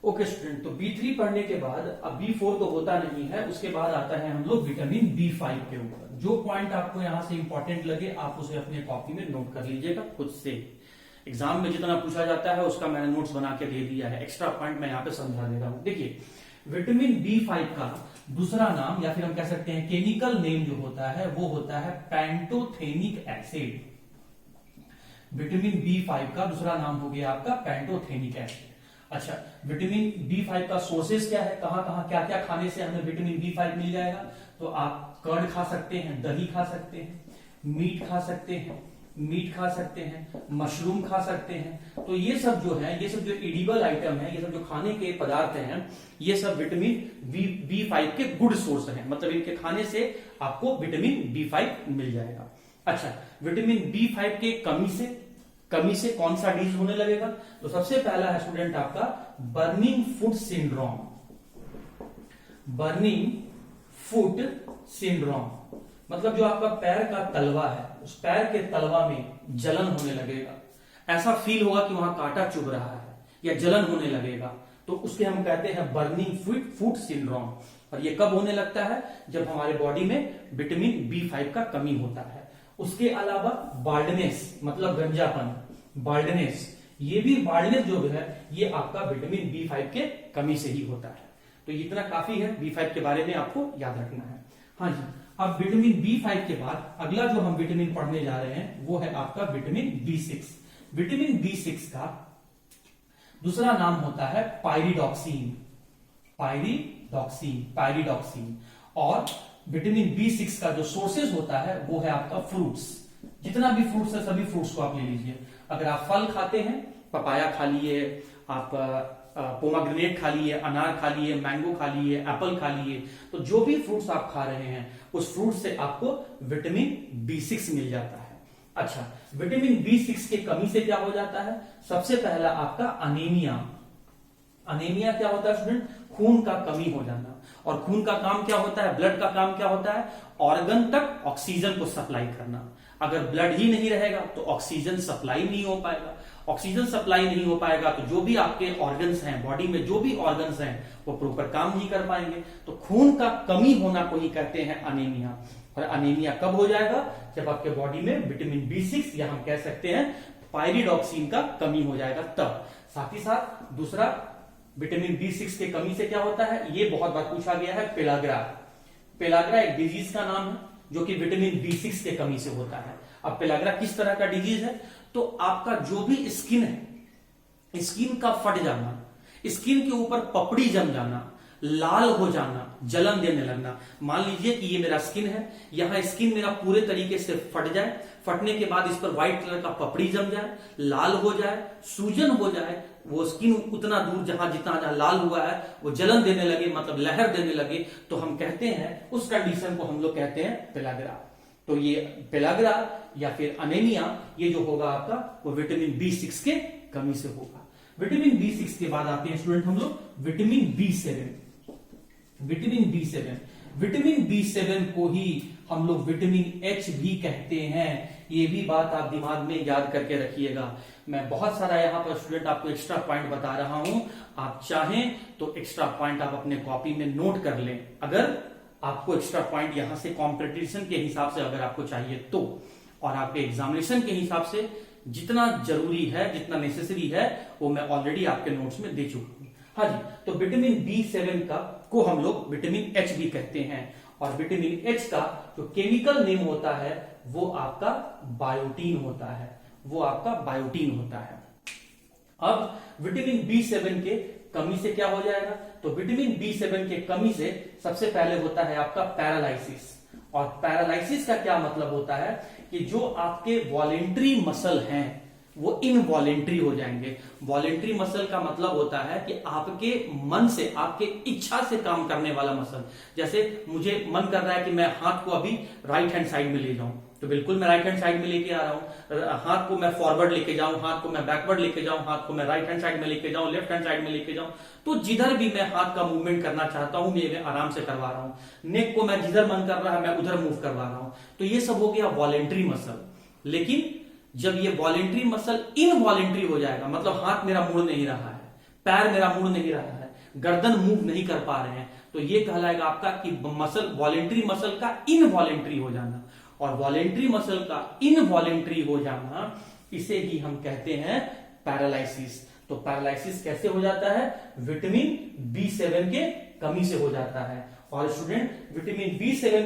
Okay student, तो B3 पढ़ने के बाद अब B4 तो होता नहीं है, उसके बाद आता है हम लोग विटामिन B5 के ऊपर। जो पॉइंट आपको यहां से इंपॉर्टेंट लगे आप उसे अपने कॉपी में नोट कर लीजिएगा खुद से। एग्जाम में जितना पूछा जाता है उसका मैंने नोट्स बना के दे दिया है, एक्स्ट्रा पॉइंट मैं यहाँ पे समझा दे रहा हूं। देखिए, विटामिन B5 का दूसरा नाम या फिर हम कह सकते हैं केमिकल नेम जो होता है वो होता है पैंटोथेनिक एसिड। विटामिन B5 का दूसरा नाम हो गया आपका पैंटोथेनिक एसिड। अच्छा, विटामिन B5 का सोर्सेस क्या है, कहां कहां क्या क्या खाने से हमें विटामिन B5 मिल जाएगा? तो आप कर्ड खा सकते हैं, दही खा सकते हैं, मीट खा सकते हैं, मशरूम खा सकते हैं। तो ये सब जो है, ये सब जो एडिबल आइटम है, ये सब जो खाने के पदार्थ हैं, ये सब विटामिन B5 के गुड सोर्स हैं। मतलब इनके खाने से आपको विटामिन B5 मिल जाएगा। अच्छा, विटामिन B5 के कमी से कौन सा डिजीज होने लगेगा? तो सबसे पहला है स्टूडेंट आपका burning foot syndrome. Burning foot syndrome मतलब जो आपका पैर का तलवा है, उस पैर के तलवा में जलन होने लगेगा, ऐसा फील होगा कि वहां कांटा चुभ रहा है या जलन होने लगेगा, तो उसके हम कहते हैं बर्निंग फुट सिंड्रोम। और ये कब होने लगता है? जब हमारे बॉडी में विटामिन B5 का कमी होता है। उसके अलावा बाल्डनेस मतलब गंजापन, बाल्डनेस, ये भी बाल्डनेस जो है ये आपका विटामिन B5 के कमी से ही होता है। तो इतना काफी है B5 के बारे में आपको याद रखना है। हाँ जी, अब विटामिन B5 के बाद अगला जो हम विटामिन पढ़ने जा रहे हैं वो है आपका विटामिन B6। विटामिन B6 का दूसरा नाम होता है पायरिडॉक्सिन। पायरिडॉक्सिन। और विटामिन B6 का जो सोर्सेज होता है वो है आपका फ्रूट्स। जितना भी फ्रूट्स है सभी फ्रूट्स को आप ले लीजिए। अगर आप फल खाते हैं, पपाया खा लिए, आप पोमाग्रेनेट खा लिए, अनार खा लिए, मैंगो खा लिए, एप्पल खा लिए, तो जो भी फ्रूट्स आप खा रहे हैं उस फ्रूट से आपको विटामिन B6 मिल जाता है। अच्छा, विटामिन B6 के कमी से क्या हो जाता है? सबसे पहला आपका अनीमिया। अनीमिया क्या होता है स्टूडेंट? खून का कमी हो जाना। और खून का काम क्या होता है? ब्लड का काम क्या होता है? ऑर्गन तक ऑक्सीजन को सप्लाई करना। अगर ब्लड ही नहीं रहेगा तो ऑक्सीजन सप्लाई नहीं हो पाएगा। ऑक्सीजन सप्लाई नहीं हो पाएगा तो जो भी आपके ऑर्गन्स हैं, बॉडी में जो भी ऑर्गन्स हैं वो प्रॉपर काम नहीं कर पाएंगे। तो खून का कमी होना को ही कहते हैं अनीमिया। और अनीमिया कब हो जाएगा? जब आपके बॉडी में विटामिन B6 या हम कह सकते हैं पायरिडॉक्सिन का कमी हो जाएगा तब। साथ ही साथ दूसरा विटामिन B6 के कमी से क्या होता है? ये बहुत बार पूछा गया है, पेलाग्रा। पेलाग्रा एक डिजीज का नाम है जो कि विटामिन B6 के कमी से होता है। अब पेलाग्रा किस तरह का डिजीज है? तो आपका जो भी स्किन है, स्किन का फट जाना, स्किन के ऊपर पपड़ी जम जाना, लाल हो जाना, जलन देने लगना। मान लीजिए कि ये मेरा स्किन है, यहां स्किन मेरा पूरे तरीके से फट जाए, फटने के बाद इस पर व्हाइट कलर का पपड़ी जम जाए, लाल हो जाए, सूजन हो जाए, वो स्किन उतना दूर जितना लाल हुआ है वो जलन देने लगे, मतलब लहर देने लगे, तो हम कहते हैं उस कंडीशन को हम लोग कहते हैं पेलाग्रा। तो ये पेलाग्रा या फिर अनीमिया ये जो होगा आपका वो विटामिन B6 के कमी से होगा। विटामिन B6 के बाद आते हैं स्टूडेंट हम लोग विटामिन B7। विटामिन B7 को ही हम लोग विटामिन H भी कहते हैं। ये भी बात आप दिमाग में याद करके रखिएगा। मैं बहुत सारा यहाँ पर स्टूडेंट आपको एक्स्ट्रा पॉइंट बता रहा हूं, आप चाहें तो एक्स्ट्रा पॉइंट आप अपने कॉपी में नोट कर लें। अगर आपको एक्स्ट्रा पॉइंट यहां से कॉम्पिटिशन के हिसाब से अगर आपको चाहिए तो, और आपके एग्जामिनेशन के हिसाब से जितना जरूरी है, जितना नेसेसरी है, वो मैं ऑलरेडी आपके नोट्स में दे चुका हूं। हाँ जी, तो विटामिन B7 का को हम लोग विटामिन H भी कहते हैं। और विटामिन H का जो केमिकल नेम होता है वो आपका बायोटीन होता है। अब विटामिन B7 के कमी से क्या हो जाएगा? तो विटामिन B7 के कमी से सबसे पहले होता है आपका पैरालाइसिस। और पैरालाइसिस का क्या मतलब होता है? कि जो आपके वॉलेंट्री मसल हैं वो इनवॉलेंट्री हो जाएंगे। वॉलेंट्री मसल का मतलब होता है कि आपके मन से, आपके इच्छा से काम करने वाला मसल। जैसे मुझे मन कर रहा है कि मैं हाथ को अभी राइट हैंड साइड में ले जाऊं, तो बिल्कुल मैं राइट हैंड साइड में लेके आ रहा हूं। हाथ को मैं फॉरवर्ड लेके जाऊं, हाथ को मैं बैकवर्ड लेके जाऊं, हाथ को मैं राइट हैंड साइड में लेके जाऊं, लेफ्ट हैंड साइड में लेके जाऊं, तो जिधर भी मैं हाथ का मूवमेंट करना चाहता हूं मैं आराम से करवा रहा हूं। नेक को मैं जिधर मन कर रहा है मैं उधर मूव करवा रहा हूं। तो ये सब हो गया वॉलेंट्री मसल। लेकिन जब ये वॉलेंट्री मसल इनवॉलेंट्री हो जाएगा, मतलब हाथ मेरा मुड़ नहीं रहा है, पैर मेरा मुड़ नहीं रहा है, गर्दन मूव नहीं कर पा रहे हैं, तो ये कहलाएगा आपका कि मसल, वॉलेंट्री मसल का इनवॉलेंट्री हो जाना। और वॉलेंट्री मसल का इनवॉलेंट्री हो जाना, इसे ही हम कहते हैं पैरालाइसिस। तो पैरालाइसिस कैसे हो जाता है? विटामिन B7 के कमी से हो जाता है। और स्टूडेंट, विटामिन B7